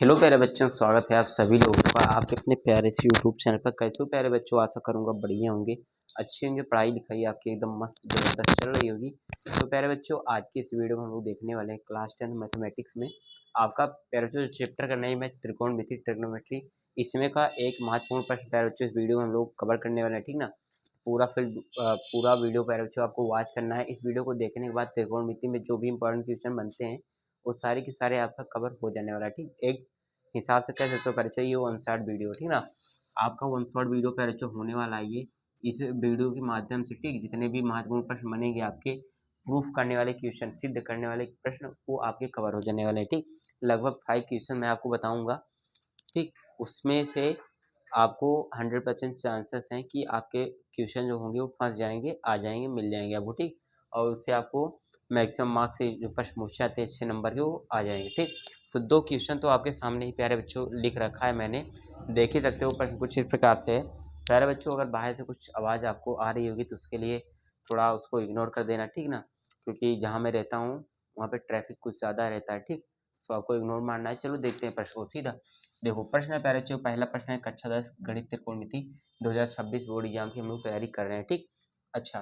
Hello प्यारे बच्चों, स्वागत है आप सभी लोगों का आपके अपने प्यारे से यूट्यूब चैनल पर। कैसे हो प्यारे बच्चों? आशा करूंगा बढ़िया होंगे, अच्छे होंगे। पढ़ाई लिखाई आपकी एकदम मस्त ज़बरदस्त चल रही होगी। तो प्यारे बच्चों, आज की इस वीडियो में हम लोग देखने वाले हैं क्लास 10 मैथमेटिक्स में आपका प्यारे बच्चों चैप्टर का नेम है त्रिकोणमिति ट्रिग्नोमेट्री। इसमें का एक महत्वपूर्ण प्रश्न प्यारे बच्चों इस वीडियो में हम लोग कवर करने वाले हैं, ठीक ना। पूरा वीडियो प्यारे बच्चों आपको वॉच करना है। इस वीडियो को देखने के बाद त्रिकोणमिति में जो भी इंपॉर्टेंट क्वेश्चन बनते हैं वो सारे के सारे आपका कवर हो जाने वाला है, ठीक। एक हिसाब से कह सकते हो परिचय, ये वन शॉट वीडियो, ठीक ना। आपका वन शॉट वीडियो परिचय होने वाला है ये। इस वीडियो के माध्यम से, ठीक, जितने भी महत्वपूर्ण प्रश्न बनेंगे आपके प्रूफ करने वाले क्वेश्चन, सिद्ध करने वाले प्रश्न, वो आपके कवर हो जाने वाले हैं, ठीक। लगभग 5 क्वेश्चन मैं आपको बताऊंगा, ठीक। उसमें से आपको 100% चांसेस हैं कि आपके क्वेश्चन जो होंगे वो फंस जाएंगे, आ जाएंगे, मिल जाएंगे आपको, ठीक। और उससे आपको मैक्सिमम मार्क्स से जो प्रश्न पूछे जाते हैं अच्छे नंबर के, वो आ जाएंगे, ठीक। तो 2 क्वेश्चन तो आपके सामने ही प्यारे बच्चों लिख रखा है मैंने, देख ही सकते हो। प्रश्न कुछ इस प्रकार से है प्यारे बच्चों। अगर बाहर से कुछ आवाज़ आपको आ रही होगी तो उसके लिए थोड़ा उसको इग्नोर कर देना, ठीक ना। क्योंकि जहाँ मैं रहता हूँ वहाँ पे ट्रैफिक कुछ ज़्यादा रहता है, ठीक। सो आपको इग्नोर मारना है। चलो देखते हैं प्रश्न को सीधा। देखो प्रश्न है प्यारे बच्चों, पहला प्रश्न है कक्षा 10 गणित त्रिकोणमिति 2026 बोर्ड एग्जाम की हम लोग तैयारी कर रहे हैं, ठीक। अच्छा,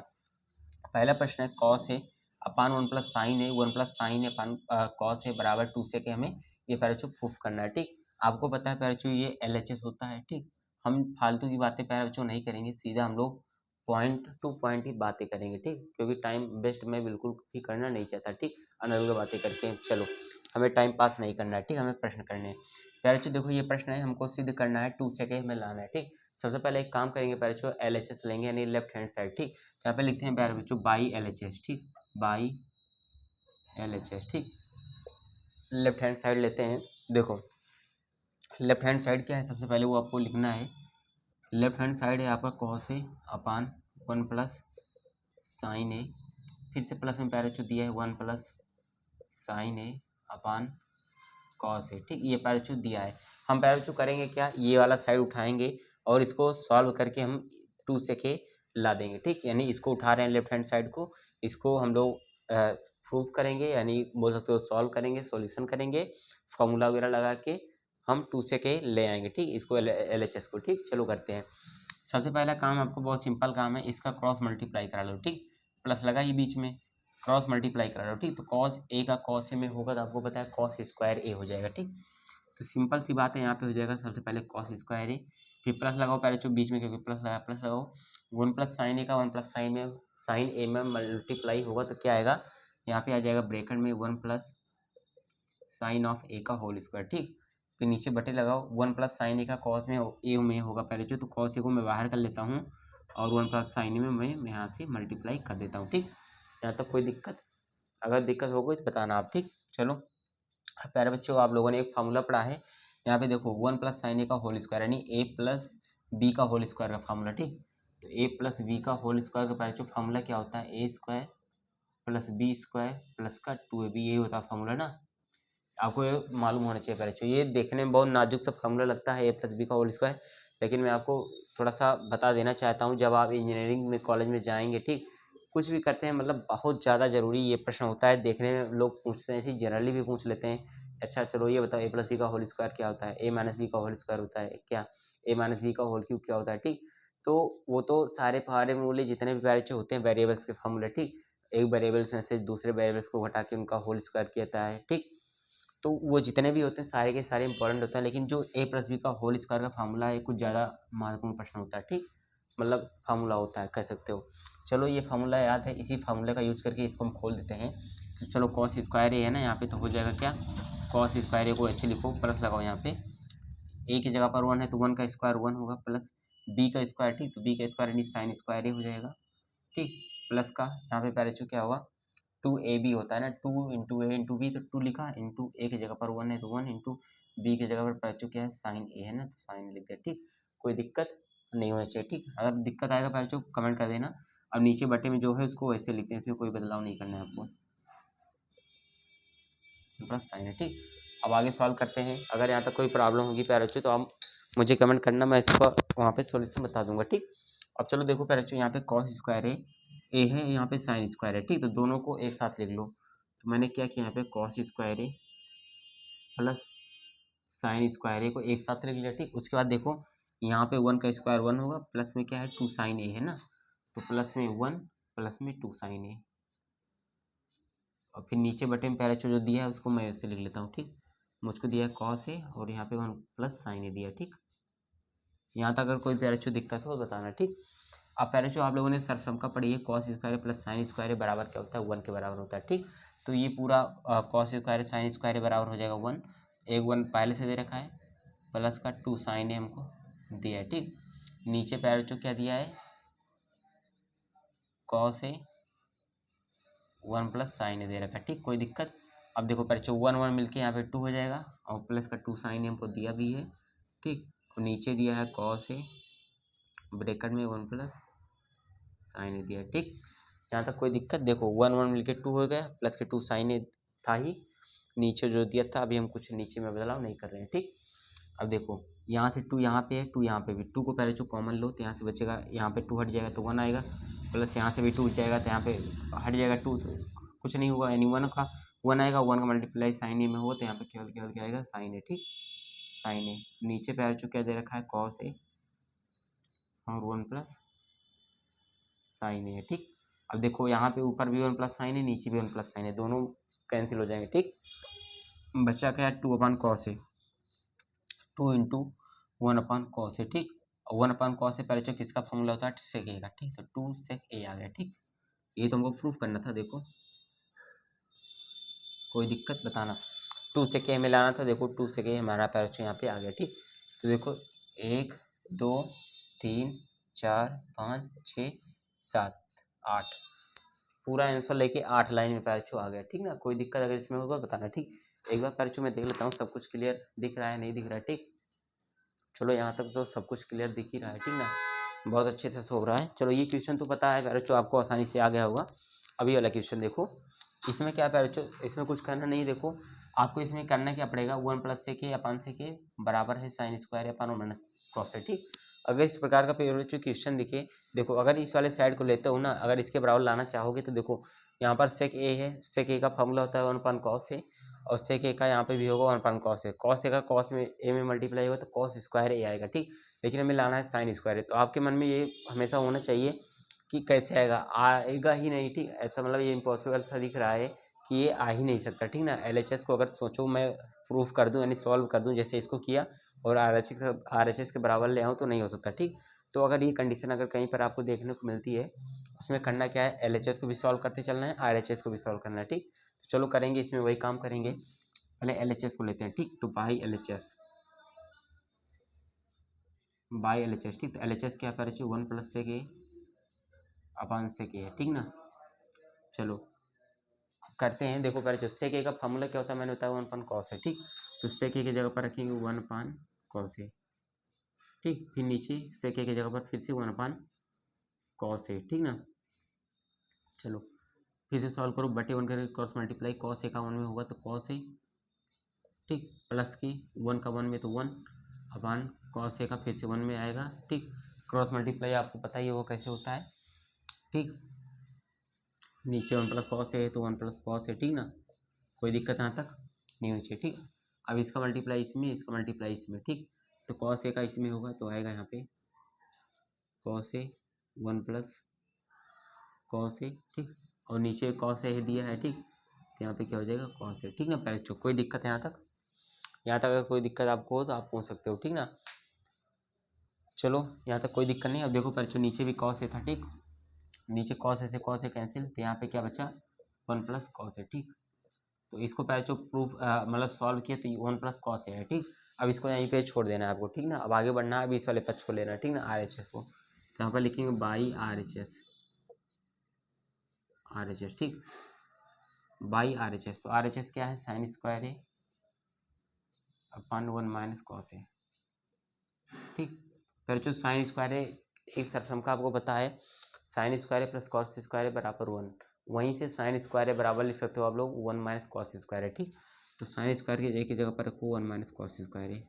पहला प्रश्न है कॉस है अपान 1 प्लस साइन है 1 प्लस साइन है अपान कॉस है बराबर 2 से के हमें ये प्यारे बच्चों प्रूफ करना है, ठीक। आपको पता है प्यारे बच्चों ये LHS होता है, ठीक। हम फालतू की बातें प्यारे बच्चों नहीं करेंगे, सीधा हम लोग पॉइंट टू पॉइंट ही बातें करेंगे, ठीक। क्योंकि टाइम वेस्ट मैं बिल्कुल भी करना नहीं चाहता, ठीक। अनर्गल बातें करके चलो, हमें टाइम पास नहीं करना है, ठीक। हमें प्रश्न करने हैं प्यारे बच्चों। देखो ये प्रश्न है, हमको सिद्ध करना है 2 से के हमें लाना है, ठीक। सबसे पहले एक काम करेंगे प्यारे बच्चों, LHS लेंगे यानी लेफ्ट हैंड साइड, ठीक। यहाँ पे लिखते हैं प्यारे बच्चों बाई LHS, ठीक, बाई LHS, ठीक। लेफ्ट हैंड साइड लेते हैं। देखो लेफ्ट हैंड साइड क्या है, सबसे पहले वो आपको लिखना है। लेफ्ट हैंड साइड है आपका cos A upon 1 plus sign ए, फिर से प्लस में प्यारे बच्चों दिया है 1 plus sign A upon cos A, ठीक। ये प्यारे बच्चों दिया है। हम प्यारे बच्चों करेंगे क्या, ये वाला साइड उठाएंगे और इसको सॉल्व करके हम 2 से के ला देंगे, ठीक। यानी इसको उठा रहे हैं लेफ्ट हैंड साइड को, इसको हम लोग प्रूफ करेंगे, यानी बोल सकते हो सॉल्व करेंगे, सॉल्यूशन करेंगे, फॉर्मूला वगैरह लगा के हम 2 से के ले आएंगे, ठीक। इसको LHS को, ठीक। चलो करते हैं। सबसे पहला काम आपको बहुत सिंपल काम है, इसका क्रॉस मल्टीप्लाई करा लो, ठीक। प्लस लगा ही बीच में, क्रॉस मल्टीप्लाई करा लो, ठीक। तो कॉस ए का कॉस ए में होगा तो आपको पता है कॉस स्क्वायर ए हो जाएगा, ठीक। तो सिंपल सी बात है, यहाँ पे हो जाएगा सबसे पहले कॉस स्क्वायर ए, फिर प्लस लगाओ पहले जो बीच में, क्योंकि प्लस लगा, प्लस लगाओ 1 प्लस साइन ए का 1 प्लस साइन ए में मल्टीप्लाई होगा तो क्या आएगा, यहाँ पे आ जाएगा ब्रैकेट में 1 प्लस साइन ऑफ ए का होल स्क्वायर, ठीक। फिर नीचे बटे लगाओ 1 प्लस साइन ए का कॉस में ए में होगा पहले जो, तो कॉस ए को मैं बाहर कर लेता हूँ और 1 प्लस साइन ए में मैं यहाँ से मल्टीप्लाई कर देता हूँ, ठीक। यहाँ तक कोई दिक्कत? अगर दिक्कत हो गई तो बताना आप, ठीक। चलो प्यारे बच्चों, आप लोगों ने एक फार्मूला पढ़ा है, यहाँ पे देखो 1 प्लस साइन ए का होल स्क्वायर यानी ए प्लस बी का होल स्क्वायर का फार्मूला, ठीक। तो ए प्लस बी का होल स्क्वायर का प्यारे बच्चों फार्मूला क्या होता है, A square plus B square plus का 2ab, ये होता है फार्मूला ना। आपको ये मालूम होना चाहिए प्यारे बच्चों। ये देखने में बहुत नाजुक सा फार्मूला लगता है, ए प्लस बी का होल स्क्वायर, लेकिन मैं आपको थोड़ा सा बता देना चाहता हूँ, जब आप इंजीनियरिंग में कॉलेज में जाएंगे, ठीक, कुछ भी करते हैं, मतलब बहुत ज़्यादा ज़रूरी ये प्रश्न होता है। देखने में लोग पूछते हैं, ऐसे जनरली भी पूछ लेते हैं। अच्छा चलो ये बताओ, ए प्लस बी का होल स्क्वायर क्या होता है, ए माइनस बी का होल स्क्वायर होता है क्या, ए माइनस बी का होल क्यूब क्या होता है, ठीक। तो वो तो सारे फार्मूले जितने भी प्यारे होते हैं वेरिएबल्स के फार्मूले, ठीक। एक वेरिएबल्स में से दूसरे वेरिएबल्स को घटा के उनका होल स्क्वायर किया जाता है, ठीक। तो वो जितने भी होते हैं सारे के सारे इंपॉर्टेंट होते हैं, लेकिन जो ए प्लस बी का होल स्क्वायर का फार्मूला है कुछ ज़्यादा महत्वपूर्ण प्रश्न होता है, ठीक। मतलब फार्मूला होता है कह सकते हो। चलो ये फार्मूला याद है, इसी फार्मूले का यूज करके इसको हम खोल देते हैं। तो चलो कॉस स्क्वायर ए है ना यहाँ पे, तो हो जाएगा क्या, कॉस स्क्वायर ए को ऐसे लिखो, प्लस लगाओ यहाँ पे, ए की जगह पर 1 है तो 1 का स्क्वायर 1 होगा, प्लस बी का स्क्वायर, ठीक। तो बी का स्क्वायर यानी साइन स्क्वायर ए हो जाएगा, ठीक। प्लस का यहाँ पे पहले क्या होगा, 2ab होता है ना, 2 इंटू ए इंटू बी, तो 2 लिखा, इंटू ए की जगह पर 1 है तो 1, इंटू बी की जगह पर पैचो क्या है साइन ए है ना, तो साइन लिख दिया, ठीक। कोई दिक्कत नहीं होना चाहिए, ठीक। अगर दिक्कत आएगा पैचो कमेंट कर देना। अब नीचे बटे में जो है उसको वैसे लिखते हैं, इसमें कोई बदलाव नहीं करना है आपको, प्लस साइन है, ठीक। अब आगे सॉल्व करते हैं। अगर यहाँ तक कोई प्रॉब्लम होगी प्यारे बच्चों तो आप मुझे कमेंट करना, मैं इसको वहाँ पे सॉल्यूशन बता दूंगा, ठीक। अब चलो देखो प्यारे बच्चों, यहाँ पे कॉस स्क्वायर है ए है, यहाँ पे साइन स्क्वायर है, ठीक। तो दोनों को एक साथ लिख लो। तो मैंने क्या किया, यहाँ पे कॉस स्क्वायर ए प्लस साइन स्क्वायर ए को एक साथ लिख लिया, ठीक। उसके बाद देखो यहाँ पे 1 का स्क्वायर 1 होगा, प्लस में क्या है 2 साइन ए है ना, तो प्लस में 1 प्लस में 2 साइन ए, और फिर नीचे बटे में पहले जो दिया है उसको मैं ऐसे लिख लेता हूँ, ठीक। मुझको दिया है कॉस ए और यहाँ पे 1 प्लस साइन ए दिया, ठीक। यहाँ तक अगर कोई पैरेचो दिक्कत हो बताना, ठीक। अब पैरेचो आप लोगों ने सरसम का पढ़ी है, cos square plus sine square बराबर क्या होता है 1 के बराबर होता है, ठीक। तो ये पूरा कॉस स्क्वायर साइन स्क्वायर बराबर हो जाएगा 1, एक 1 पहले से दे रखा है, प्लस का 2 साइन ए हमको दिया है, ठीक। नीचे पैरेचो क्या दिया है कॉस ए 1 प्लस साइन ए दे रखा है, ठीक। कोई दिक्कत। अब देखो पैरेचो 1 1 मिलके यहाँ पे 2 हो जाएगा, और प्लस का 2 साइन ए हमको दिया भी है, ठीक। और नीचे दिया है कॉस ए ब्रैकेट में 1 प्लस साइन ए दिया, ठीक। यहाँ तक कोई दिक्कत। देखो 1 1 मिलके 2 हो गया, प्लस के 2 साइन ए था ही, नीचे जो दिया था अभी हम कुछ नीचे में बदलाव नहीं कर रहे हैं, ठीक। अब देखो यहाँ से 2 यहाँ पे है, 2 यहाँ पे भी, 2 को पहले जो कॉमन लो तो यहाँ से बचेगा, यहाँ पे 2 हट जाएगा तो 1 आएगा, प्लस यहाँ से भी 2 जाएगा तो यहाँ पे हट जाएगा 2, तो कुछ नहीं होगा, यानी 1 आएगा, 1 का मल्टीप्लाई साइन ए में हो तो यहाँ पे केवल केवल क्या आएगा साइन ए, ठीक। साइन ए नीचे पे जो क्या दे रखा है कॉस ए और 1 प्लस साइन ए, ठीक। अब देखो यहाँ पे ऊपर भी 1 प्लस साइन है, नीचे भी 1 प्लस साइन है, दोनों कैंसिल हो जाएंगे, ठीक। बचा क्या है 2 अपन कॉस है, 2 इंटू 1 अपन कॉस है, ठीक। 1 अपन कॉस है पहले किसका फॉर्मूला होता है सेक ए का, ठीक। तो 2 सेक ए आ गया, ठीक। ये तो हमको प्रूफ करना था, देखो कोई दिक्कत बताना। 2 सेक ए में लाना था, देखो 2 सेक ए हमारा पैरेचो यहाँ पे आ गया, ठीक। तो देखो 1 2 3 4 5 6 7 8 पूरा आंसर लेके 8 लाइन में पैरेचो आ गया, ठीक ना। कोई दिक्कत अगर इसमें होगा बताना, ठीक। एक बार पैरेचो में देख लेता हूँ सब कुछ क्लियर दिख रहा है नहीं दिख रहा है, ठीक। चलो यहाँ तक तो सब कुछ क्लियर दिख ही रहा है, ठीक ना, बहुत अच्छे से हो रहा है। चलो ये क्वेश्चन तो पता है पैरेचो, आपको आसानी से आ गया होगा। अभी वाला क्वेश्चन देखो, इसमें क्या पैरेचो, इसमें कुछ करना नहीं, देखो आपको इसमें करना क्या पड़ेगा 1 प्लस से के अपन से के बराबर है sine square upon minus cos है, ठीक। अगर इस प्रकार का पैरेचो क्वेश्चन दिखे, देखो अगर इस वाले साइड को लेते हो ना, अगर इसके बराबर लाना चाहोगे तो देखो यहाँ पर सेक ए है, सेक ए का फॉर्मूला होता है 1 अपन कॉस है, और सेक ए का यहाँ पे भी होगा 1 अपन कॉस है, कॉस ए का कॉस में ए में मल्टीप्लाई होगा तो कॉस स्क्वायर ए आएगा, ठीक। लेकिन हमें लाना है साइन स्क्वायर है, तो आपके मन में ये हमेशा होना चाहिए कि कैसे आएगा, आएगा ही नहीं, ठीक। ऐसा मतलब ये इम्पॉसिबल सा दिख रहा है कि ये आ ही नहीं सकता, ठीक ना। एलएचएस को अगर सोचो मैं प्रूफ कर दूं यानी सॉल्व कर दूं जैसे इसको किया, और आरएचएस के बराबर ले आऊँ तो नहीं हो सकता, ठीक। तो अगर ये कंडीशन अगर कहीं पर आपको देखने को मिलती है, उसमें करना क्या है एलएचएस को भी सॉल्व करते चलना है, आरएचएस को भी सॉल्व करना है, ठीक। तो चलो करेंगे, इसमें वही काम करेंगे। पहले एलएचएस को लेते हैं, ठीक। तो बाई एलएचएस, ठीक। तो एलएचएस क्या है 1 प्लस से के अपान से के है, ठीक ना। चलो करते हैं, देखो पहले सेक ए का फॉर्मूला क्या होता है मैंने बताया 1 अपान कॉस है, ठीक। तो सेक ए की जगह पर रखेंगे 1 अपान कॉस है, ठीक। फिर नीचे सेक ए की जगह पर फिर से 1 अपान कॉस है, ठीक ना। चलो फिर से सॉल्व करो, बटे 1 करके क्रॉस मल्टीप्लाई, कॉस ए का 1 में होगा तो कॉस है, ठीक। प्लस की 1 का 1 में तो 1 अपान कॉस ए का फिर से 1 में आएगा, ठीक। क्रॉस मल्टीप्लाई आपको पता ही होगा कैसे होता है, ठीक। नीचे 1 प्लस कॉस है तो 1 प्लस कॉस है, ठीक ना। कोई दिक्कत यहाँ तक नहीं होनी चाहिए, ठीक। अब इसका मल्टीप्लाई इसमें, इसका मल्टीप्लाई इसमें, ठीक। तो कॉस ए का इसमें होगा तो आएगा यहाँ पे cos A 1 plus cos A, ठीक। और नीचे कॉस ए दिया है, ठीक। तो यहाँ पे क्या हो जाएगा कॉस ए, ठीक ना। पहले कोई दिक्कत है यहाँ तक, यहाँ तक अगर कोई दिक्कत आपको हो तो आप पूछ सकते हो, ठीक ना। चलो यहाँ तक कोई दिक्कत नहीं। अब देखो पहले नीचे भी कॉस ए था, ठीक। नीचे कॉस ए से कॉस ए कैंसिल, तो यहाँ पे क्या बचा 1 प्लस कॉस ए, ठीक। तो इसको पहले जो प्रूफ मतलब सॉल्व किया तो 1 प्लस कॉस ए है, ठीक। अब इसको यहीं पे छोड़ देना है आपको, ठीक ना। अब आगे बढ़ना है, अब इस वाले पर छोड़ लेना है, ठीक ना, आरएचएस को। तो यहाँ पर लिखेंगे बाई आरएचएस, ठीक। बाई आरएचएस, तो आरएचएस क्या है साइन स्क्वायर है अपन 1 माइनस कॉस है, ठीक। फिर जो साइन स्क्वायर है एक सरसम का आपको पता है, साइन स्क्वायर है प्लस कॉस स्क्वायर है बराबर 1, वहीं से साइन स्क्वायर है बराबर लिख सकते हो आप लोग 1 माइनस कॉस स्क्वायर है, ठीक। तो साइन स्क्वायर की एक ही जगह पर रखो 1 माइनस कॉस स्क्वायर है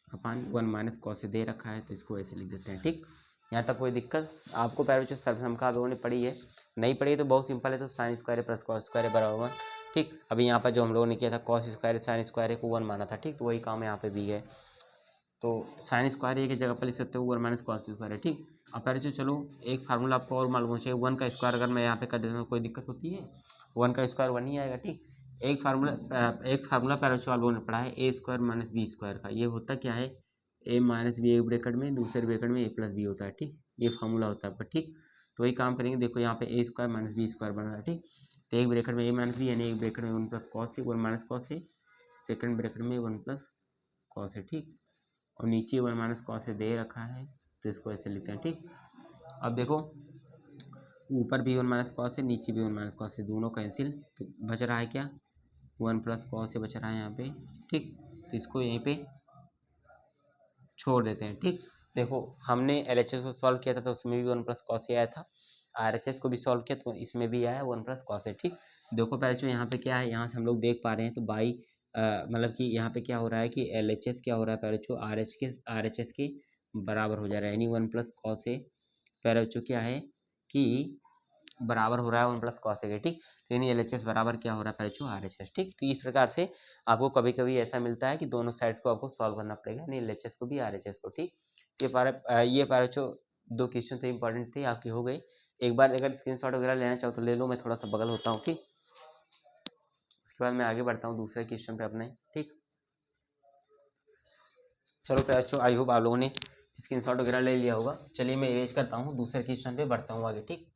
अपन 1 माइनस कॉस से दे रखा है, तो इसको ऐसे लिख देते हैं, ठीक। यहाँ तक कोई दिक्कत आपको पैरेचो सरसम का आप लोगों ने पढ़ी है, नहीं पढ़ी है तो बहुत सिंपल है, तो sine square plus cos square बराबर 1, ठीक। अभी यहाँ पर जो हम लोगों ने किया था कॉस स्क्वायर साइन स्क्वायर को 1 माना था, ठीक। तो वही काम यहाँ पे भी है, तो साइन स्क्वायर ए की जगह पर लिख सकते हो 1 माइनस कॉस स्क्वायर है, ठीक। अब पहले चलो एक फार्मूला आपको और मालूम चाहिए, 1 का स्क्वायर अगर मैं यहाँ पे कर देता हूँ कोई दिक्कत होती है? 1 का स्क्वायर 1 ही आएगा, ठीक। एक फार्मूला पहले आप लोगों ने पढ़ा है A square minus B square का। ये होता क्या है? ए माइनस बी एक ब्रैकेट में, दूसरे ब्रैकेट में ए प्लस बी होता है, ठीक। ये फार्मूला होता है आपका, ठीक। तो वही काम करेंगे। देखो यहाँ पे ए स्क्वायर माइनस बी स्क्वायर बन रहा है, ठीक। तो एक ब्रैकेट में ए माइनस बी यानी एक ब्रैकेट में 1 plus cos A, 1 minus cos A, second bracket में 1 प्लस कॉस ए, ठीक। और नीचे 1 माइनस कॉस ए दे रखा है, तो इसको ऐसे लिखते हैं, ठीक। अब देखो ऊपर भी 1 माइनस कॉस है, नीचे भी 1 माइनस कॉस है, दोनों कैंसिल, तो बच रहा है क्या? 1 प्लस कॉस ए बच रहा है यहाँ पे, ठीक। तो इसको यहीं पे छोड़ देते हैं, ठीक। देखो हमने LHS को सॉल्व किया था तो उसमें भी 1 प्लस कॉस ए आया था, RHS को भी सॉल्व किया तो इसमें भी आया 1 प्लस कॉस ए, ठीक। देखो पहले जो यहाँ पे क्या है, यहाँ से हम लोग देख पा रहे हैं तो बाई मतलब कि यहाँ पे क्या हो रहा है कि LHS क्या हो रहा है, पहले जो RHS के बराबर हो जा रहा है, यानी 1 प्लस कॉस ए पहले जो क्या है कि बराबर हो रहा है 1 प्लस कॉस ए के, ठीक। तो यानी LHS बराबर क्या हो रहा है पहले जो RHS, ठीक। तो इस प्रकार से आपको कभी कभी ऐसा मिलता है कि दोनों साइड्स को आपको सॉल्व करना पड़ेगा, यानी LHS को भी RHS को, ठीक। ये पारे जो 2 क्वेश्चन थे इंपॉर्टेंट थे आपके हो गए। एक बार अगर स्क्रीनशॉट वगैरह लेना चाहो तो ले लो, मैं थोड़ा सा बगल होता हूँ, ठीक। उसके बाद मैं आगे बढ़ता हूँ दूसरे क्वेश्चन पे अपने, ठीक। चलो तो अच्छो आई होप आप लोगों ने स्क्रीनशॉट वगैरह ले लिया होगा। चलिए मैं इरेज करता हूँ, दूसरे क्वेश्चन पे बढ़ता हूँ आगे, ठीक।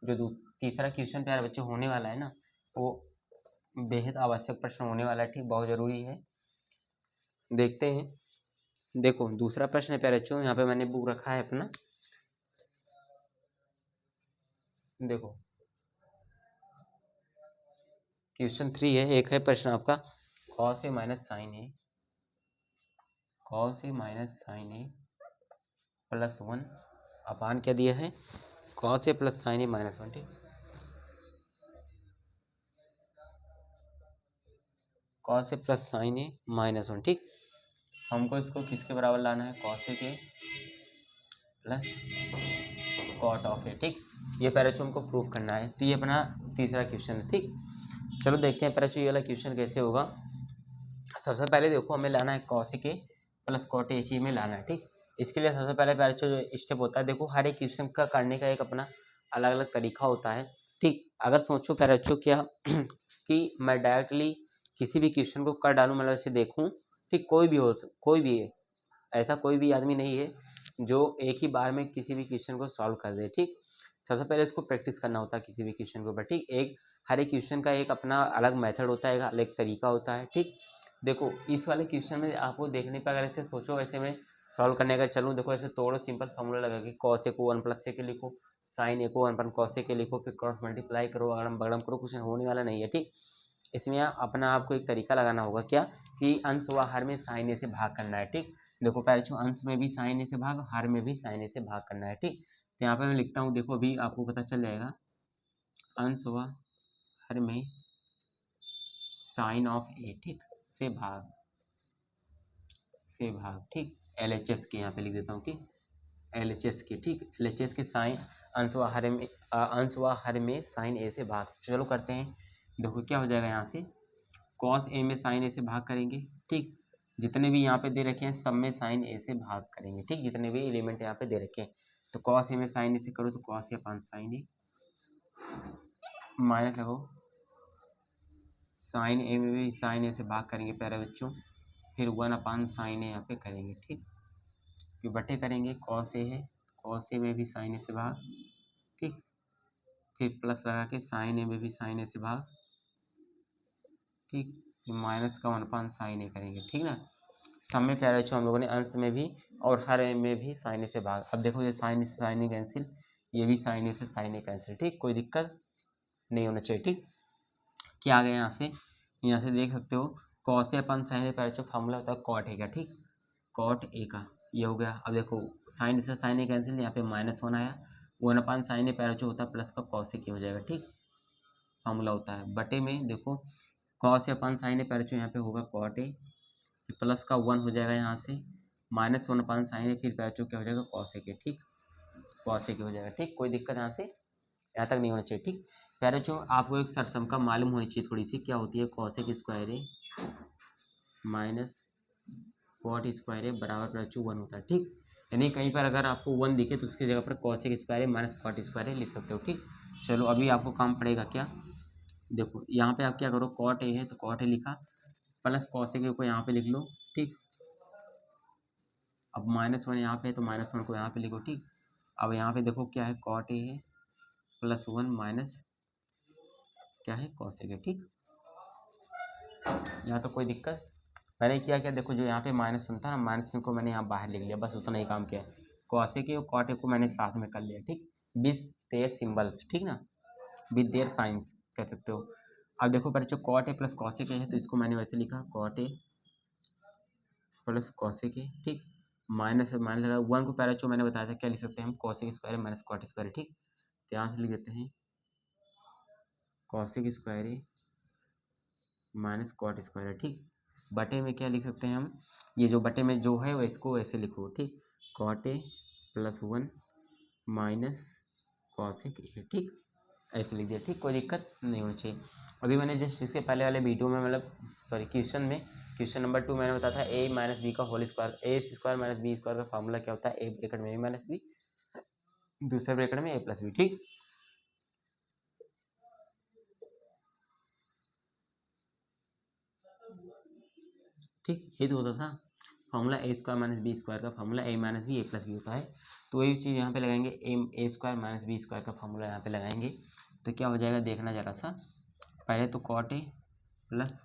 जो तीसरा क्वेश्चन प्यारे बच्चों होने वाला है ना, वो बेहद आवश्यक प्रश्न होने वाला है, ठीक। बहुत जरूरी है, देखते हैं। देखो दूसरा प्रश्न है प्यारे बच्चों, यहाँ पे मैंने बुक रखा है अपना, देखो क्वेश्चन 3 है। एक है प्रश्न आपका cos A minus sign A, cos A minus sign A plus 1 अपान क्या दिया है, cos A plus sign A minus 1, ठीक। Cos A plus sign A minus 1, ठीक। हमको इसको किसके बराबर लाना है, कॉस ए के प्लस कॉट ऑफ ए, ठीक। ये पहले तो हमको प्रूव करना है, तो ये अपना तीसरा क्वेश्चन है, ठीक। चलो देखते हैं पहले ये वाला क्वेश्चन कैसे होगा। सबसे पहले देखो हमें लाना है कॉस ए के प्लस कॉट ए चीज में लाना है, ठीक। इसके लिए सबसे पहले जो स्टेप होता है, देखो हर एक क्वेश्चन का करने का एक अपना अलग अलग तरीका होता है, ठीक। अगर सोचो पहले क्या कि मैं डायरेक्टली किसी भी क्वेश्चन को कर डालूं, मतलब ऐसे देखूं, ठीक। कोई भी है, ऐसा कोई भी आदमी नहीं है जो एक ही बार में किसी भी क्वेश्चन को सॉल्व कर दे, ठीक। सबसे पहले इसको प्रैक्टिस करना होता है किसी भी क्वेश्चन के ऊपर, ठीक। हर एक क्वेश्चन का एक अपना अलग मेथड होता है, एक अलग तरीका होता है, ठीक। देखो इस वाले क्वेश्चन में आपको देखने पर अगर ऐसे सोचो, ऐसे में सॉल्व करने का चलूँ, देखो ऐसे तोड़ो, सिंपल फॉर्मूला लगा कि कॉस ए को 1 प्लस ए के लिखो, साइन ए को 1 प्लस कॉस ए के लिखो, फिर क्रॉस मल्टीप्लाई करो, अगड़म बगड़म करो, कुछ होने वाला नहीं है, ठीक। इसमें अपना आपको एक तरीका लगाना होगा, क्या कि अंश व हर में साइन ए से भाग करना है, ठीक। देखो पहले जो अंश में भी साइन ए से भाग, हर में भी साइन ए से भाग करना है, ठीक। तो यहाँ पे मैं लिखता हूँ, देखो अभी आपको पता चल जाएगा, अंश व हर में साइन ऑफ ए, ठीक, से भाग, ठीक। LHS के यहाँ पे लिख देता हूँ, ठीक। LHS के, ठीक। LHS के साइन अंश व हर में साइन ए से भाग, चलो करते हैं। देखो क्या हो जाएगा, यहाँ से कॉस ए में साइन ए से भाग करेंगे, ठीक। जितने भी यहाँ पे दे रखे हैं सब में साइन ए से भाग करेंगे, ठीक। जितने भी एलिमेंट यहाँ पे दे रखे हैं, तो कॉस ए में साइन ए से करो तो cos A upon sign A, minus लगो साइन ए में भी साइन ए से भाग करेंगे प्यारे बच्चों, फिर 1 अपान साइन ए यहाँ पे करेंगे, ठीक। फिर बटे करेंगे, कॉस ए है, कॉस ए में भी साइन ए से भाग, ठीक। फिर प्लस लगा के साइन ए में भी साइन ए से भाग, ठीक। फिर माइनस का 1 अपान साइन ए करेंगे, ठीक ना। सब में प्यारे बच्चों हम लोगों ने अंश में भी और हर में भी साइन ए से भाग। अब देखो ये साइन से साइन ए कैंसिल, ये भी साइन ए से साइन ए कैंसिल, ठीक। कोई दिक्कत नहीं होना चाहिए, ठीक। क्या आ गया यहाँ से देख सकते हो, कॉस ए अपन साइन ए पहले जो फॉर्मूला होता है कॉट ए का, ठीक। कॉट ए का ये हो गया। अब देखो साइन से साइन ए कैंसिल, यहाँ पे -1 आया, 1 अपान साइन ए पहले जो होता है प्लस का कॉस ए हो जाएगा, ठीक। फॉर्मूला होता है बटे में, देखो कॉस ए अपन साइन ए पहले जो यहाँ पे होगा कॉट ए, प्लस का 1 हो जाएगा यहाँ से, माइनस 1 अपान साइन है, फिर बच्चों क्या हो जाएगा कॉसेक है, ठीक, कॉसेक हो जाएगा, ठीक। कोई दिक्कत यहाँ से यहाँ तक नहीं होना चाहिए, ठीक। प्यारे बच्चों आपको एक सरसमका मालूम होनी चाहिए थोड़ी सी, क्या होती है कॉसेक स्क्वायर है माइनस कॉट स्क्वायर है बराबर बच्चों 1 होता है, ठीक। यानी कहीं पर अगर आपको 1 दिखे तो उसकी जगह पर कॉसेक स्क्वायर है माइनस कॉट स्क्वायर है लिख सकते हो, ठीक। चलो अभी आपको काम पड़ेगा क्या, देखो यहाँ पे आप क्या करो, कॉट ए है तो कॉट ए लिखा, प्लस कॉसेक ए को यहाँ पे लिख लो, ठीक। अब -1 यहाँ पे है तो -1 को यहाँ पे लिखो, ठीक। अब यहाँ पे देखो क्या है, कॉट ए है प्लस 1 माइनस क्या है कॉसेक है, ठीक। यहाँ तो कोई दिक्कत, मैंने क्या देखो जो यहाँ पे -1 था ना, -1 को मैंने यहाँ बाहर लिख लिया, बस उतना ही काम किया है। कॉसेक और कॉट को मैंने साथ में कर लिया, ठीक, विथ देयर सिंबल्स, ठीक ना, विथ देयर साइंस कह सकते हो। अब देखो बच्चों कॉट ए प्लस कॉसेक है तो इसको मैंने वैसे लिखा कॉट ए प्लस कॉसेक है, ठीक। माइनस माइनस लगा 1 को पहले जो मैंने बताया था क्या लिख सकते हैं हम, cosec square minus cot square, ठीक। तो यहाँ से लिख देते हैं cosec square minus cot square, ठीक। बटे में क्या लिख सकते हैं हम, ये जो बटे में जो है वो इसको ऐसे लिखो, ठीक, cot A plus 1 minus cosec A, ठीक, ऐसे लिख दिया, ठीक। कोई दिक्कत नहीं होनी चाहिए। अभी मैंने जस्ट इसके पहले वाले वीडियो में मतलब सॉरी क्वेश्चन में क्वेश्चन नंबर 2 मैंने बताया था ए माइनस बी का होल स्क्वायर, ए स्क्वायर माइनस बी स्क्वायर का फार्मूला क्या होता है, ए ब्रैकेट में ए माइनस बी, दूसरे ब्रैकेट में ए प्लस बी, ठीक। ठीक, ये तो होता था फार्मूला ए स्क्वायर माइनस बी स्क्वायर का फार्मूला ए माइनस बी ए प्लस बी होता है, तो वही चीज़ यहाँ पे लगाएंगे, ए स्क्वायर माइनस बी स्क्वायर का फार्मूला यहाँ पे लगाएंगे तो क्या हो जाएगा देखना जरा सा। पहले तो कॉट ए प्लस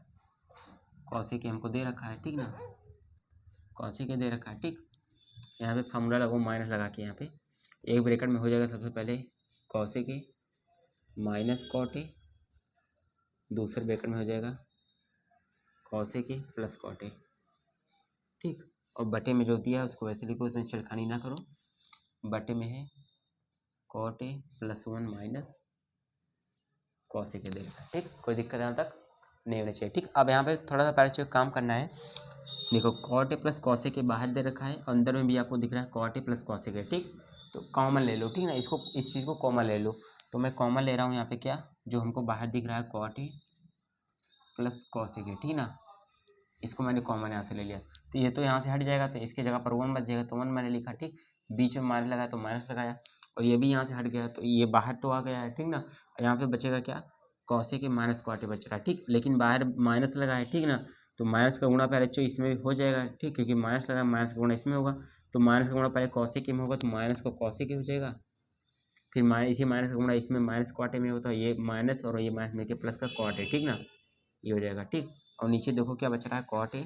कॉसेक हमको दे रखा है, ठीक ना, कॉसेक दे रखा है, ठीक। यहाँ पे फार्मूला लगाओ माइनस लगा के, यहाँ पे एक ब्रैकेट में हो जाएगा सबसे पहले कॉसेक माइनस कॉट ए, दूसरे ब्रैकेट में हो जाएगा कॉसेक प्लस कॉट ए, ठीक। और बटे में जो दिया है उसको वैसे लिखो, उसमें छिड़खानी ना करो, बटे में है cot A plus 1 minus cosec देगा, ठीक। कोई दिक्कत यहाँ तक नहीं होनी चाहिए, ठीक। अब यहाँ पे थोड़ा सा पहले काम करना है, देखो कॉट ए प्लस कॉसेक बाहर दे रखा है, अंदर में भी आपको दिख रहा है कॉट ए प्लस कॉसेक है, ठीक। तो कॉमन ले लो, ठीक ना, इसको इस चीज़ को कॉमन ले लो, तो मैं कॉमन ले रहा हूँ यहाँ पे क्या, जो हमको बाहर दिख रहा है कॉट ए प्लस कॉसेक है, ठीक ना, इसको मैंने कॉमन यहाँ से ले लिया, तो ये तो यहाँ से हट जाएगा तो इसकी जगह पर 1 बच जाएगा, तो 1 मैंने लिखा, ठीक। बीच में माइनस लगाया तो माइनस लगाया, और ये भी यहाँ से हट गया तो ये बाहर तो आ गया है, ठीक ना। यहाँ पे बचेगा क्या, कॉसेक माइनस कॉट बच रहा है, ठीक, लेकिन बाहर माइनस लगा है, ठीक ना, तो माइनस का गुणा पहले इसमें भी हो जाएगा, ठीक, क्योंकि माइनस लगा, माइनस का गुणा इसमें होगा, तो माइनस का गुणा पहले कॉसेक में होगा तो माइनस का कॉसेक हो जाएगा, फिर इसी माइनस का गुणा इसमें माइनस क्वाटे में होता है, ये माइनस और ये माइनस में के प्लस का कॉट है, ठीक ना, ये हो जाएगा, ठीक। और नीचे देखो क्या बच रहा है कॉट है,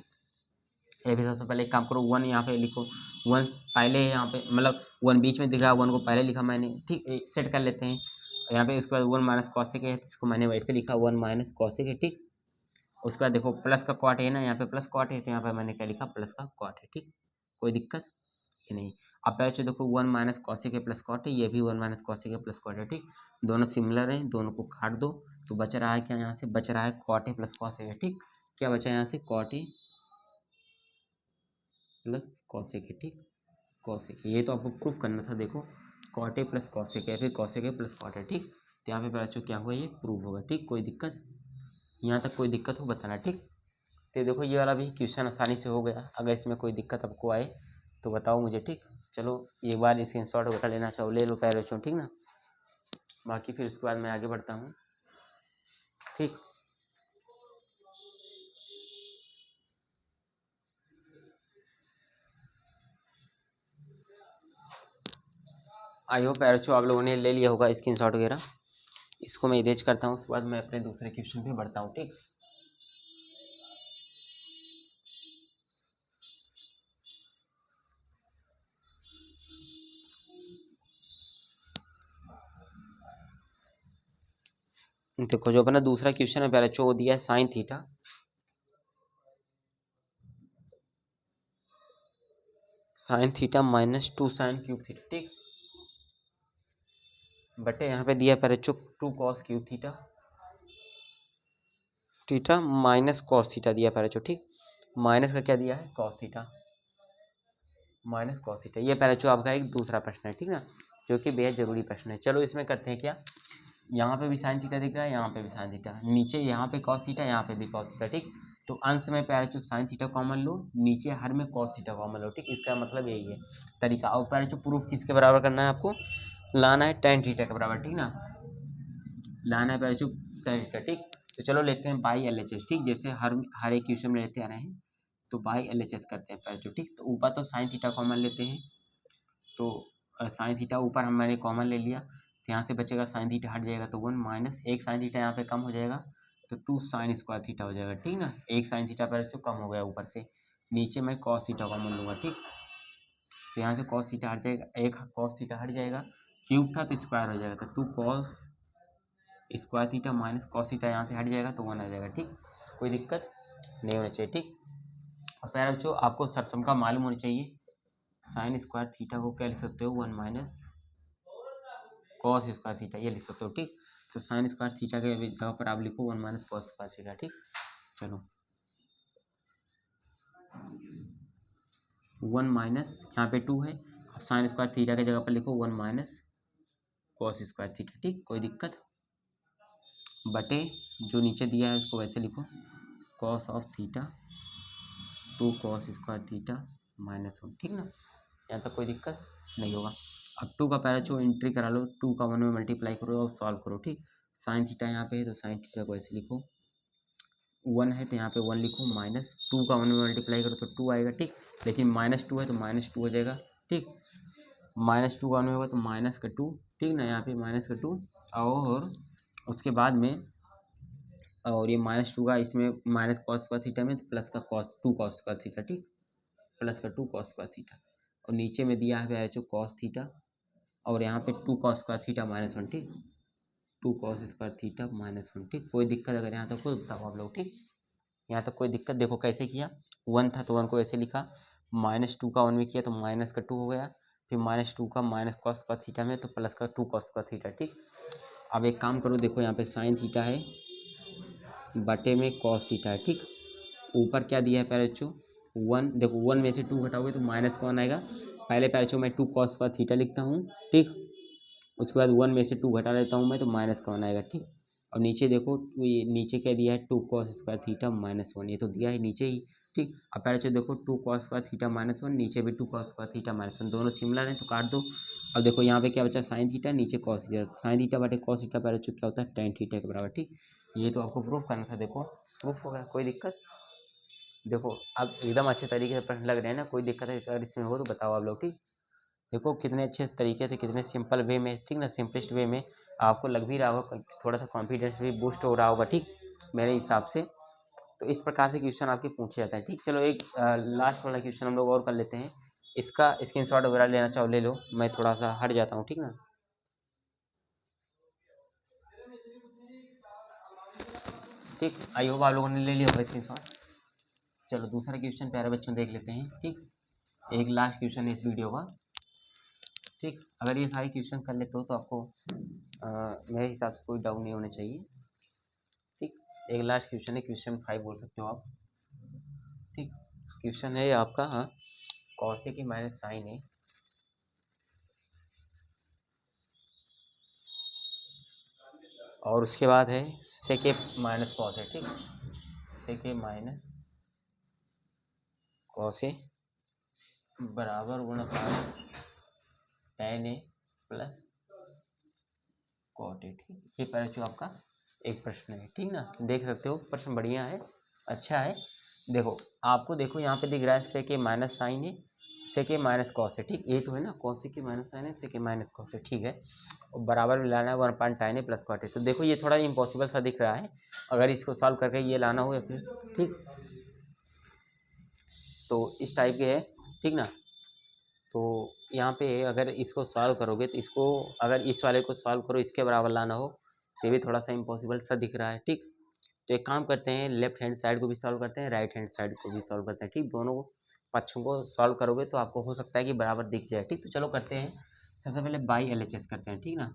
ये भी सबसे पहले एक काम करो 1 यहाँ पे लिखो, 1 पहले है यहाँ पे, मतलब 1 बीच में दिख रहा है, 1 को पहले लिखा मैंने, ठीक, सेट कर लेते हैं। यहाँ पे उसके बाद 1 माइनस कॉसेक है, इसको मैंने वैसे लिखा 1 माइनस कॉसेक है, ठीक। उसके बाद देखो प्लस का कॉट है ना, यहाँ पे प्लस कॉट है तो यहाँ पे मैंने क्या लिखा प्लस का कॉट है, ठीक। कोई दिक्कत ये नहीं। अब पहले देखो 1 माइनस कॉसेक है प्लस कॉट है, ये भी 1 माइनस कॉसेक है प्लस कॉट है, ठीक। दोनों सिमिलर हैं, दोनों को काट दो तो बच रहा है क्या, यहाँ से बच रहा है कॉट है प्लस कॉसेक है, ठीक। क्या बचा यहाँ से कॉट है प्लस कॉसेक है, ठीक, कॉसेक ये तो आपको प्रूफ करना था, देखो कॉट ए प्लस कॉसेक है, फिर कॉसेक है प्लस कॉट है, ठीक। तो यहाँ पे बच्चों क्या हुआ, ये प्रूव होगा, ठीक। कोई दिक्कत यहाँ तक कोई दिक्कत हो बताना, ठीक। तो देखो ये वाला भी क्वेश्चन आसानी से हो गया, अगर इसमें कोई दिक्कत आपको आए तो बताओ मुझे, ठीक। चलो एक बार स्क्रीनशॉट वगैरह लेना चाहो ले लो पहले बच्चों, ठीक ना, बाकी फिर उसके बाद मैं आगे बढ़ता हूँ, ठीक। आई होप बच्चों आप लोगों ने ले लिया होगा स्क्रीनशॉट वगैरह, इसको मैं इरेज करता हूँ, उसके बाद मैं अपने दूसरे क्वेश्चन पे बढ़ता हूँ, ठीक। देखो जो अपना दूसरा क्वेश्चन है पहले वो दिया है sine theta, sine theta minus 2 sine cube theta, ठीक। बटे यहाँ पे दिया है पहले 2 cos cube theta, theta minus cos theta दिया पहले ठीक। माइनस का क्या दिया है, cos theta, minus cos theta. ये पहले जो आपका एक दूसरा प्रश्न है, ठीक ना, जो कि बेहद जरूरी प्रश्न है। चलो इसमें करते हैं क्या, यहाँ पे भी साइन थीटा दिख रहा है, यहाँ पे भी साइन थीटा, नीचे यहाँ पे कॉस थीटा, यहाँ पे भी कॉस थीटा, ठीक। तो अंश में पहले जो साइन थीटा कॉमन लो, नीचे हर में कॉस थीटा कॉमन लो, ठीक। इसका मतलब यही है तरीका। और पहले जो प्रूफ किसके बराबर करना है, आपको लाना है टेन थीटा के बराबर, ठीक ना, लाना है पहले जो टेन थीटा, ठीक। तो चलो लेते हैं बाई एल एच एस, ठीक। जैसे हर एक क्वेश्चन में लेते आ रहे हैं, तो बाई एल एच एस करते हैं पहले जो, ठीक। तो ऊपर तो साइन थीटा कॉमन लेते हैं, तो साइन थीटा ऊपर मैंने कॉमन ले लिया, तो यहाँ से बचेगा साइन थीटा हट जाएगा तो 1 माइनस एक साइन थीटा यहाँ पे कम हो जाएगा, तो 2 साइन स्क्वायर थीटा हो जाएगा, ठीक ना। एक साइन थीटा पर जो कम हो गया ऊपर से, नीचे मैं कॉस थीटा कॉमन लूँगा, ठीक। तो यहाँ से कॉस थीटा हट जाएगा, एक कॉस थीटा हट जाएगा, क्यूब था तो स्क्वायर हो जाएगा, तो 2 cos square theta minus cos theta यहाँ से हट जाएगा तो 1 आ जाएगा, ठीक। कोई दिक्कत नहीं होना चाहिए, ठीक। और पहले जो आपको सरसम का मालूम होना चाहिए, साइन स्क्वायर थीटा को क्या लिख सकते हो, 1 माइनस कॉस स्क्वायर थीटा, ये लिख सकते हो, ठीक। तो साइन स्क्वायर थीटा के जगह पर आप लिखो 1 माइनस कॉस स्क्वायर थीटा, ठीक। चलो 1 माइनस यहाँ पे 2 है, अब साइन स्क्वायर थीटा के जगह पर लिखो 1 माइनस कॉस स्क्वायर थीटा, ठीक। कोई दिक्कत, बटे जो नीचे दिया है उसको वैसे लिखो, cos of theta 2 cos square theta minus 1, ठीक ना। यहाँ तक कोई दिक्कत नहीं होगा। अब 2 का पहले जो एंट्री करा लो, 2 का 1 में मल्टीप्लाई करो और सॉल्व करो, ठीक। साइन थीटा यहाँ पे है तो साइन थीटा को ऐसे लिखो, 1 है तो यहाँ पे 1 लिखो, माइनस 2 का 1 में मल्टीप्लाई करो तो 2 आएगा, ठीक। लेकिन -2 है तो -2 हो जाएगा, ठीक। -2 का 1 में होगा तो माइनस का 2, ठीक ना, यहाँ पे माइनस का 2, और उसके बाद में, और ये -2 का इसमें माइनस कॉस का थीटा में, तो प्लस का कॉस 2 कॉस का थीटा, ठीक, प्लस का 2 कॉस का थीटा, और नीचे में दिया है जो कॉस थीटा, और यहाँ पे 2 कॉस का थीटा -1, ठीक, 2 कॉस स्क्वायर थीटा -1, ठीक। कोई दिक्कत अगर यहाँ तक कोई बताओ आप लोग, ठीक। यहाँ तक कोई दिक्कत, देखो कैसे किया, 1 था तो 1 को ऐसे लिखा, -2 का 1 में किया तो माइनस का 2 हो गया, फिर -2 का माइनस कॉस का थीटा में तो प्लस का 2 कॉस का थीटा, ठीक। अब एक काम करो, देखो यहाँ पे साइन थीटा है बटे में कॉस थीटा है, ठीक। ऊपर क्या दिया है पहले बच्चों, 1, देखो 1 में से 2 घटाओगे तो माइनस का 1 आएगा, पहले पहले बच्चों मैं 2 कॉस का थीटा लिखता हूँ, ठीक। उसके बाद 1 में से 2 घटा लेता हूँ मैं तो माइनस का 1 आएगा, ठीक। और नीचे देखो, ये नीचे क्या दिया है, 2 कॉस स्क्वायर थीटा -1, ये तो दिया है नीचे ही, ठीक। अब पहले बच्चों देखो 2 कॉस स्क्वायर थीटा -1, नीचे भी 2 कॉस स्क्वायर थीटा -1, दोनों सिमिलर हैं तो काट दो। अब देखो यहाँ पे क्या बचा, साइन थीटा, नीचे कॉस थीटा, साइन थीटा बटे कॉस थीटा पहले बच्चों क्या होता है, टेन थीटा के बराबर, ठीक। ये तो आपको प्रूफ करना था, देखो प्रूफ हो गया, कोई दिक्कत। देखो अब एकदम अच्छे तरीके से प्रश्न लग रहे हैं ना, कोई दिक्कत है अगर इसमें हो तो बताओ आप लोग, ठीक। देखो कितने अच्छे तरीके से, कितने सिंपल वे में, ठीक ना, सिंपलेस्ट वे में आपको लग भी रहा होगा, थोड़ा सा कॉन्फिडेंस भी बूस्ट हो रहा होगा, ठीक, मेरे हिसाब से। तो इस प्रकार से क्वेश्चन आपके पूछे जाते हैं, ठीक। चलो एक लास्ट वाला क्वेश्चन हम लोग और कर लेते हैं, इसका स्क्रीनशॉट वगैरह लेना चाहो ले लो, मैं थोड़ा सा हट जाता हूँ, ठीक ना। ठीक, आई होप आप लोगों ने ले लिया होगा स्क्रीनशॉट। चलो दूसरा क्वेश्चन प्यारे बच्चों देख लेते हैं, ठीक। एक लास्ट क्वेश्चन है इस वीडियो का, ठीक। अगर ये सारे क्वेश्चन कर लेते हो तो आपको मेरे हिसाब से कोई डाउट नहीं होना चाहिए, ठीक। एक लास्ट क्वेश्चन है, क्वेश्चन 5 बोल सकते हो आप, ठीक। क्वेश्चन है आपका, हाँ, कॉस ए की माइनस साइन है, और उसके बाद है सेक ए माइनस कॉस है, ठीक। सेक ए माइनस कॉस ए बराबर गुणनफल tan A plus cot A, ठीक। ये पहले जो आपका एक प्रश्न है, ठीक ना, देख सकते हो प्रश्न बढ़िया है, अच्छा है। देखो आपको, देखो यहाँ पे दिख रहा है सेक ए माइनस साइन है, सेक ए माइनस कॉस है, ठीक। ये तो है ना, कॉस ए की माइनस साइन है, सेक ए माइनस कॉस है, ठीक है। और बराबर में लाना है 1 tan A plus cot A, तो देखो ये थोड़ा इम्पॉसिबल सा दिख रहा है, अगर इसको सॉल्व करके ये लाना हो या फिर, ठीक, तो इस टाइप के है, ठीक ना। तो यहाँ पे अगर इसको सॉल्व करोगे तो इसको, अगर इस वाले को सॉल्व करो इसके बराबर लाना हो तो भी थोड़ा सा इम्पॉसिबल सा दिख रहा है, ठीक। तो एक काम करते हैं, लेफ्ट हैंड साइड को भी सॉल्व करते हैं, राइट हैंड साइड को भी सॉल्व करते हैं, ठीक। दोनों पक्षों को सॉल्व करोगे तो आपको हो सकता है कि बराबर दिख जाए, ठीक। तो चलो करते हैं, सबसे पहले बाई LHS करते हैं, ठीक ना,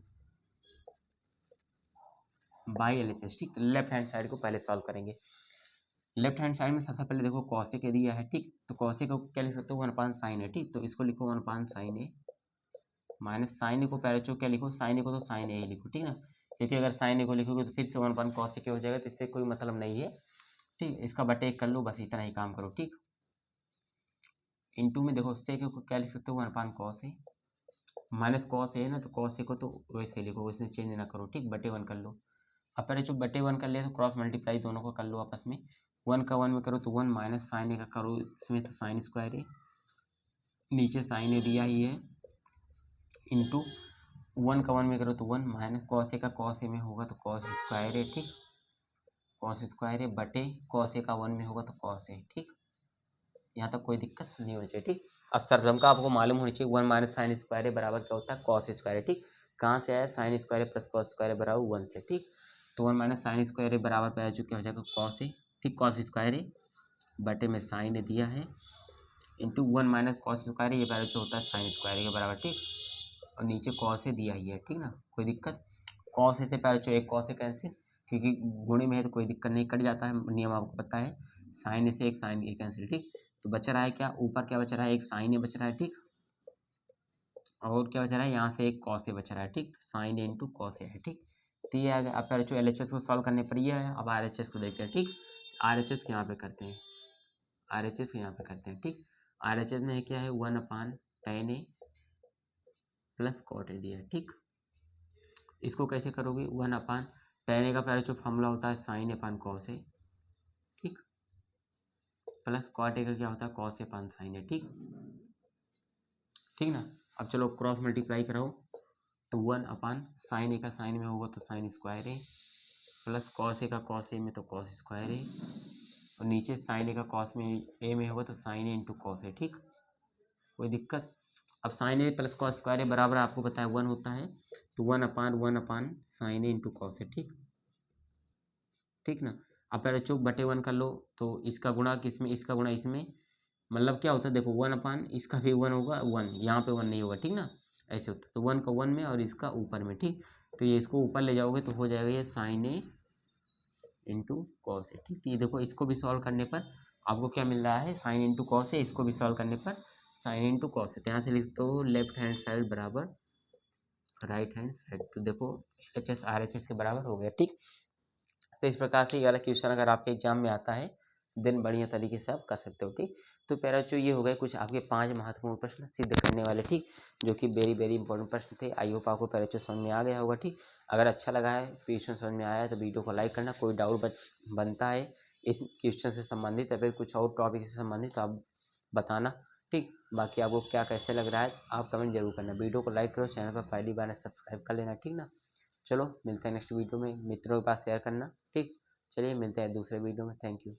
बाई LHS, ठीक। लेफ्ट हैंड साइड को पहले सॉल्व करेंगे, लेफ्ट हैंड साइड में सबसे पहले देखो कॉसेक ए दिया है, ठीक। तो कॉसेक को क्या लिख सकते हो, 1/sin है, ठीक। तो इसको लिखो 1/sin ए माइनस साइन ए को पहले क्या लिखो, साइन ए को तो साइन ए ही लिखो, ठीक ना। क्योंकि अगर साइन ए को लिखोगे तो फिर से 1/cos ए हो जाएगा, तो इससे कोई मतलब नहीं है, ठीक। इसका बटे एक कर लो, बस इतना ही काम करो, ठीक। इनटू में देखो सेक को क्या लिख सकते हो, 1/cos A minus cos A ना, तो कॉस ए को तो वैसे लिखो, इसमें चेंज ना करो, ठीक। बटे 1 कर लो। अब पहले जो बटे 1 कर लिया तो क्रॉस मल्टीप्लाई दोनों को कर लो आपस में। 1 का 1 में करो तो 1 माइनस साइन ए का करो इसमें तो साइन स्क्वायर ए, नीचे साइन ए दिया ही है, इंटू 1 का 1 में करो तो 1 माइनस कॉस ए का कॉस ए में होगा तो कॉस स्क्वायर ए, ठीक। कॉस स्क्वायर ए बटे कॉस ए का 1 में होगा तो कॉस ए, ठीक। यहाँ तक कोई दिक्कत नहीं होनी चाहिए, ठीक। अब सरलम का आपको मालूम होनी चाहिए 1 माइनस साइन स्क्वायर ए बराबर क्या होता है, कॉस स्क्वायर ए, ठीक। कहाँ से आया, साइन स्क्वायर ए प्लस कॉस स्क्वायर ए बराबर 1 से, ठीक। तो 1 माइनस साइन स्क्वायर ए बराबर पे आ जो क्या हो जाएगा, कॉस ए, ठीक। कॉस स्क्वायर ए बटे में साइन ए दिया है, इंटू 1 माइनस कॉस स्क्वायर ए, ये पहले जो होता है साइन स्क्वायर ए के बराबर, ठीक। और नीचे कॉस ए दिया ही है, ठीक ना, कोई दिक्कत। कॉस ए से पहले जो एक कॉस ए कैंसिल, क्योंकि गुणे में है तो कोई दिक्कत नहीं, कट जाता है, नियम आपको पता है। साइन ए से एक साइन ए कैंसिल, ठीक। तो बच रहा है क्या, ऊपर क्या बच रहा है, एक साइन ए बच रहा है, ठीक। और क्या बच रहा है, यहाँ से एक कॉस ए बच रहा है, ठीक। Sign A into cos A है, ठीक। तो ये आ गया। अब पहले जो एल एच एस को सॉल्व करने पर ये है, अब आर एच एस को देखते हैं, ठीक। आर एच एस यहाँ पे करते हैं, आर एच एस यहाँ पे करते हैं, ठीक। आर एच एस में क्या है, 1/tan ए प्लस कॉट ए दिया है, ठीक। इसको कैसे करोगे, 1/tan ए का पहले जो फॉर्मूला होता है साइन ए पान कॉस ए, ठीक, प्लस कॉट ए का क्या होता है, कॉस ए पान साइन ए, ठीक, ठीक ना। अब चलो क्रॉस मल्टीप्लाई कराओ, तो 1/sin ए का साइन में होगा तो sine square A, plus cos A का कॉस ए में तो कॉस स्क्वायर ए, और नीचे साइन ए का कॉस में ए में होगा तो sign A into cos A, ठीक। कोई दिक्कत। अब साइन ए प्लस कॉस स्क्वायर ए बराबर आपको पता है 1 होता है, तो 1/1/sin A into cos A, ठीक, ठीक ना। अब पहले चौक बटे 1 कर लो, तो इसका गुणा किसमें, इसका गुणा इसमें, मतलब क्या होता है देखो 1/, इसका भी 1 होगा, 1 यहाँ पे 1 नहीं होगा, ठीक ना, ऐसे होता है। तो 1 का 1 में और इसका ऊपर में, ठीक। तो ये इसको ऊपर ले जाओगे तो हो जाएगा ये sign A into cos A, ठीक। तो ये देखो इसको भी सॉल्व करने पर आपको क्या मिल रहा है, साइन इंटू कॉस ए, इसको भी सॉल्व करने पर साइन इंटू कॉस ए। तो यहाँ से लिख दो लेफ्ट हैंड साइड बराबर राइट हैंड साइड, तो देखो H S R H S के बराबर हो गया, ठीक। तो इस प्रकार से ये वाला क्वेश्चन अगर आपके एग्जाम में आता है देन बढ़िया तरीके से आप कर सकते हो, ठीक। तो पहला जो ये हो गए कुछ आपके 5 महत्वपूर्ण प्रश्न सिद्ध करने वाले, ठीक, जो कि वेरी वेरी इंपॉर्टेंट प्रश्न थे। आई होप आपको पहले जो समझ में आ गया होगा, ठीक। अगर अच्छा लगा है क्वेश्चन समझ में आया है तो वीडियो को लाइक करना, कोई डाउट बनता है इस क्वेश्चन से संबंधित या फिर कुछ और टॉपिक से संबंधित तो आप बताना, ठीक। बाकी आपको क्या कैसे लग रहा है आप कमेंट जरूर करना, वीडियो को लाइक करो, चैनल पर पहली बार सब्सक्राइब कर लेना, ठीक ना। चलो मिलते हैं नेक्स्ट वीडियो में, मित्रों के पास शेयर करना, ठीक। चलिए मिलते हैं दूसरे वीडियो में, थैंक यू।